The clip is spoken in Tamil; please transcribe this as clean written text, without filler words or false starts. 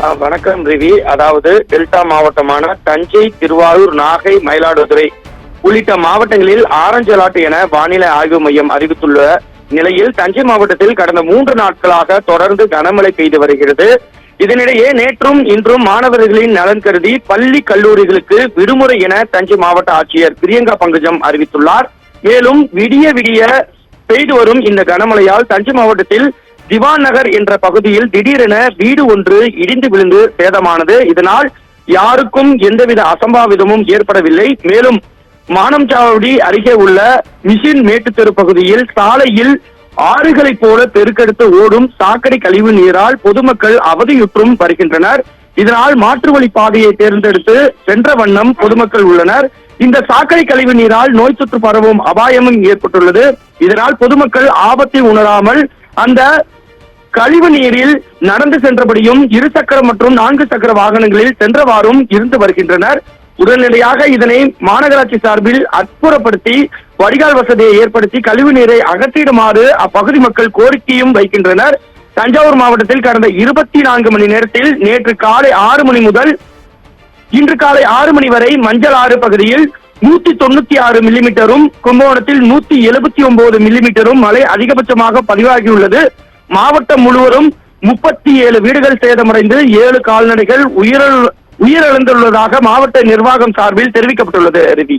வணக்கம் ரிவி. அதாவது டெல்டா மாவட்டமான தஞ்சை, திருவாரூர், நாகை, மயிலாடுதுறை உள்ளிட்ட மாவட்டங்களில் ஆரஞ்சு அலர்ட் என வானிலை ஆய்வு மையம் அறிவித்துள்ள நிலையில் தஞ்சை மாவட்டத்தில் கடந்த 3 நாட்களாக தொடர்ந்து கனமழை பெய்து வருகிறது. இதனிடையே நேற்றும் இன்றும் மாணவர்களின் நலன் கருதி பள்ளி கல்லூரிகளுக்கு விடுமுறை என தஞ்சை மாவட்ட ஆட்சியர் பிரியங்கா பங்கஜம் அறிவித்துள்ளார். மேலும் விடிய விடிய பெய்து வரும் இந்த கனமழையால் தஞ்சை மாவட்டத்தில் திவான் நகர் என்ற பகுதியில் திடீரென வீடு ஒன்று இடிந்து விழுந்து சேதமானது. இதனால் யாருக்கும் எந்தவித அசம்பாவிதமும் ஏற்படவில்லை. மேலும் மானம்சாவடி அருகே உள்ள மிஷின் மேட்டுத்தெரு பகுதியில் சாலையில் ஆறுகளைப் போல பெருக்கெடுத்து ஓடும் சாக்கடை கழிவு நீரால் பொதுமக்கள் அவதியுற்றும் வருகின்றனர். இதனால் மாற்று வழி பாதையை தேர்ந்தெடுத்து சென்ற வண்ணம் பொதுமக்கள் உள்ளனர். இந்த சாக்கடை கழிவு நீரால் நோய் தொற்று பரவும் அபாயமும் ஏற்பட்டுள்ளது. இதனால் பொதுமக்கள் ஆபத்தை உணராமல் அந்த கழிவு நீரில் நடந்து சென்றபடியும் 2 சக்கர மற்றும் 4 சக்கர வாகனங்களில் சென்றவாறும் இருந்து வருகின்றனர். உடனடியாக இதனை மாநகராட்சி சார்பில் அப்புறப்படுத்தி வடிகால் வசதியை ஏற்படுத்தி கழிவு நீரை அகற்றிடுமாறு அப்பகுதி மக்கள் கோரிக்கையும் வைக்கின்றனர். தஞ்சாவூர் மாவட்டத்தில் கடந்த 24 மணி நேரத்தில் நேற்று காலை 6 மணி முதல் இன்று காலை 6 மணி வரை மஞ்சள் ஆறு பகுதியில் 196 மில்லிமீட்டரும், கும்பகோணத்தில் 179 மில்லிமீட்டரும் மழை அதிகபட்சமாக பதிவாகியுள்ளது. மாவட்டம் முழுவதும் 37 வீடுகள் சேதமடைந்து 7 கால்நடைகள் உயிரிழந்துள்ளதாக மாவட்ட நிர்வாகம் சார்பில் தெரிவிக்கப்பட்டுள்ளது. ரவி.